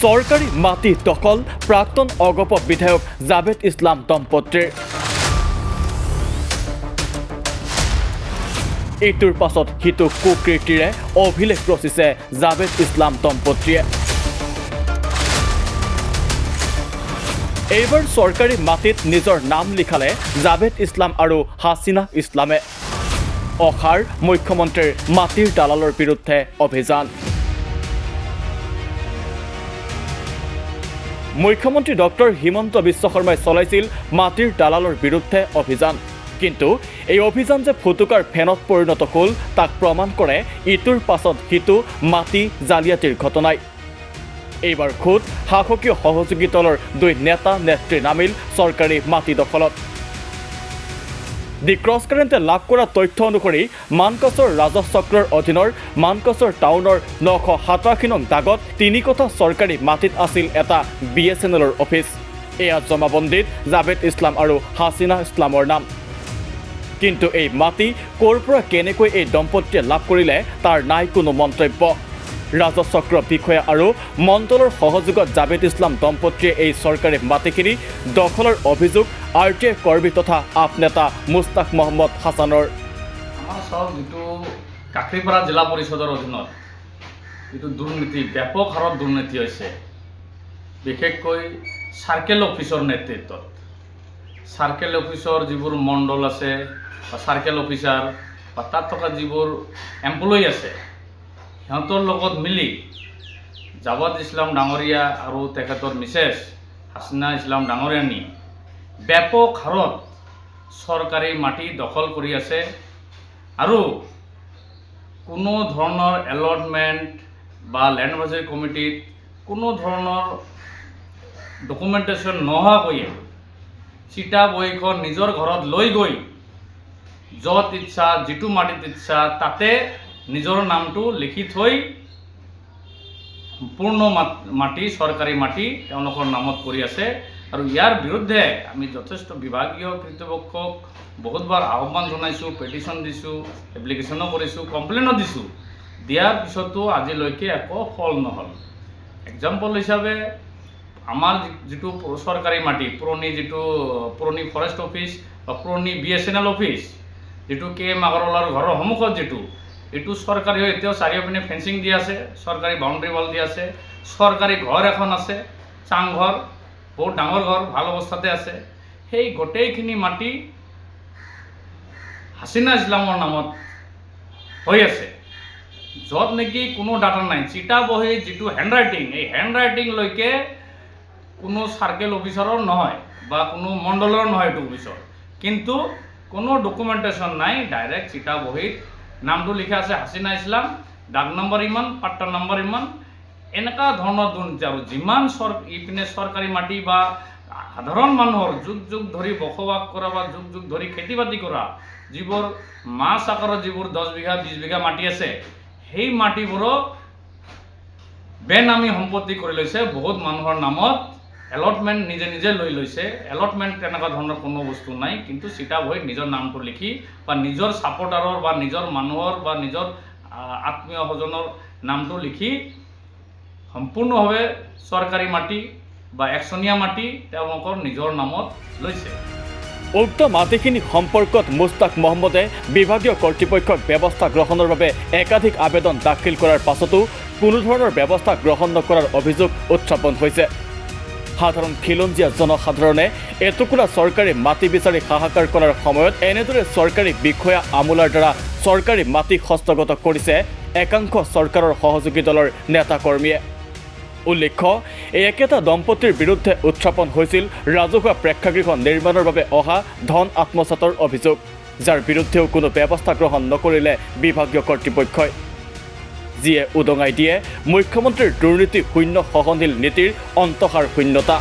সৰকাৰি মাটি দখল প্ৰাক্তন অগপ বিধায়ক জাভেদ ইসলাম দম্পতিৰ ইটোৰ পাছত সিটো কুকীৰ্তিৰে অভিলেখ ৰচিছে জাভেদ ইসলাম দম্পতিয়ে। এইবাৰ সৰকাৰি মাটিত নিজৰ নাম লিখালে জাভেদ ইসলাম আৰু হাসিনা ইসলামে। অখাৰ মুখ্যমন্ত্ৰীৰ মাটিৰ দালালৰ বিৰুদ্ধে অভিযান। মুখ্যমন্ত্ৰী ডক্টৰ হিমন্ত বিশ্ব শৰ্মাই চলাইছিল মাটিৰ দালালৰ বিৰুদ্ধে অভিযান। কিন্তু এই অভিযান যে ফুটুকাৰ ফেনত পৰিণত হ'ল তাক প্ৰমাণ কৰে ইটোৰ পাছত সিটো মাটি জালিয়াতিৰ ঘটনাই। এইবাৰ খুদ শাসকীয় সহযোগী দলৰ দুই নেতা নেত্ৰী নামিল চৰকাৰী মাটি দখলত। দি ক্ৰছ কাৰেণ্টে লাভ কৰা তথ্য অনুসৰি মানকাছৰ ৰাজহ চক্ৰৰ অধীনৰ মানকাছৰ টাউনৰ 987 নং দাগত 3 কঠা চৰকাৰী মাটিত আছিল এটা BSNLৰ অফিচ। এয়া জমাবন্দীত জাভেদ ইছলাম আৰু হাসিনা ইছলামৰ নাম। কিন্তু এই মাটি ক'ৰ পৰা কেনেকৈ এই দম্পতীয়ে লাভ কৰিলে তাৰ নাই কোনো মন্তব্য। ৰাজহ চক্ৰ বিষয়া আৰু মণ্ডলৰ সহযোগত জাভেদ ইছলাম দম্পতীয়ে এই চৰকাৰী মাটিখিনি দখলৰ অভিযোগ RTI কৰ্মী তথা আপ নেতা মুস্তাক মহম্মদ হাছানৰ। আমাৰ সব যিটো কাকৰিপাৰা জিলা পৰিষদৰ অধীনত যিটো দুৰ্নীতি, ব্যাপক হাৰত দুৰ্নীতি হৈছে, বিশেষকৈ চাৰ্কেল অফিচৰ নেতৃত্বত। চাৰ্কেল অফিচৰ যিবোৰ মণ্ডল আছে বা চাৰ্কেল অফিচাৰ বা তাত থকা যিবোৰ এমপ্লয়ী আছে, সিহঁতৰ লগত মিলি জাভেদ ইছলাম ডাঙৰীয়া আৰু তেখেতৰ মিছেছ হাসিনা ইছলাম ডাঙৰীয়ানী ব্যাপক হাৰত চৰকাৰী মাটি দখল কৰি আছে আৰু কোনো ধৰণৰ এলটমেণ্ট বা লেণ্ড এডভাইজৰী কমিটিত কোনো ধৰণৰ ডকুমেণ্টেশ্যন নোহোৱাকৈয়ে চিটা বহীখন নিজৰ ঘৰত লৈ গৈ য'ত ইচ্ছা, যিটো মাটিত ইচ্ছা তাতে নিজৰ নামটো লিখি থৈ সম্পূৰ্ণ মাটি, চৰকাৰী মাটি তেওঁলোকৰ নামত কৰি আছে। আৰু ইয়াৰ বিৰুদ্ধে আমি যথেষ্ট বিভাগীয় কৰ্তৃপক্ষক বহুতবাৰ আহ্বান জনাইছোঁ, পেটিশ্যন দিছোঁ, এপ্লিকেশ্যনো কৰিছোঁ, কমপ্লেইনো দিছোঁ। দিয়াৰ পিছতো আজিলৈকে একো ফল নহ'ল। এক্সাম্পল হিচাপে আমাৰ যিটো চৰকাৰী মাটি, পুৰণি ফৰেষ্ট অফিচ বা পুৰণি BSNL অফিচ, যিটো KM আগৰৱালাৰ ঘৰৰ সন্মুখত এইটো চৰকাৰী হৈ এতিয়াও চাৰিওপিনে ফেঞ্চিং দি আছে, চৰকাৰী বাউণ্ডেৰী ৱাল দি আছে, চৰকাৰী ঘৰ এখন আছে, চাংঘৰ, বহুত ডাঙৰ ঘৰ, ভাল অৱস্থাতে আছে। সেই গোটেইখিনি মাটি হাসিনা ইছলামৰ নামত হৈ আছে, য'ত নেকি কোনো ডাটা নাই। চিটা বহী যিটো হেণ্ডৰাইটিং, এই হেণ্ডৰাইটিংলৈকে কোনো চাৰ্কেল অফিচাৰৰ নহয় বা কোনো মণ্ডলৰ নহয় এইটো অফিচৰ, কিন্তু কোনো ডকুমেণ্টেশ্যন নাই। ডাইৰেক্ট চিটা বহীত নামটো লিখা আছে হাসিনা ইছলাম, ডাক নম্বৰ ইমান, পাট্টা নম্বৰ ইমান, এনেকুৱা ধৰণৰ দুৰ্নীতি। আৰু যিমান ইপিনে চৰকাৰী মাটি বা সাধাৰণ মানুহৰ যুগ যুগ ধৰি বসবাস কৰা বা যুগ যুগ ধৰি খেতি বাতি কৰা যিবোৰ মাছ আকাৰৰ যিবোৰ 10 বিঘা 20 বিঘা মাটি আছে, সেই মাটিবোৰক বেনামী সম্পত্তি কৰি লৈছে। বহুত মানুহৰ নামত এলটমেণ্ট নিজে নিজে লৈ লৈছে। এলটমেণ্ট তেনেকুৱা ধৰণৰ কোনো বস্তু নাই, কিন্তু চিটা বহীত নিজৰ নামটো লিখি বা নিজৰ ছাপৰ্টাৰৰ বা নিজৰ মানুহৰ বা নিজৰ আত্মীয় স্বজনৰ নামটো লিখি সম্পূৰ্ণভাৱে চৰকাৰী মাটি বা একচনীয়া মাটি তেওঁলোকৰ নিজৰ নামত লৈছে। উক্ত মাটিখিনি সম্পৰ্কত মুস্তাক মহম্মদে বিভাগীয় কৰ্তৃপক্ষক ব্যৱস্থা গ্ৰহণৰ বাবে একাধিক আবেদন দাখিল কৰাৰ পাছতো কোনো ধৰণৰ ব্যৱস্থা গ্ৰহণ নকৰাৰ অভিযোগ উত্থাপন হৈছে। সাধাৰণ খিলঞ্জীয়া জনসাধাৰণে এটুকুৰা চৰকাৰী মাটি বিচাৰি হাহাকাৰ কৰাৰ সময়ত এনেদৰে চৰকাৰী বিষয়া আমোলাৰ দ্বাৰা চৰকাৰী মাটি হস্তগত কৰিছে একাংশ চৰকাৰৰ সহযোগী দলৰ নেতা কৰ্মীয়ে। উল্লেখ্য, এই একেটা দম্পতীৰ বিৰুদ্ধে উত্থাপন হৈছিল ৰাজহুৱা প্ৰেক্ষাগৃহ নিৰ্মাণৰ বাবে অহা ধন আত্মসাতৰ অভিযোগ, যাৰ বিৰুদ্ধেও কোনো ব্যৱস্থা গ্ৰহণ নকৰিলে বিভাগীয় কৰ্তৃপক্ষই, যিয়ে উদঙাই দিয়ে মুখ্যমন্ত্ৰীৰ দুৰ্নীতি শূন্য সহনশীল নীতিৰ অন্তহাৰ শূন্যতা।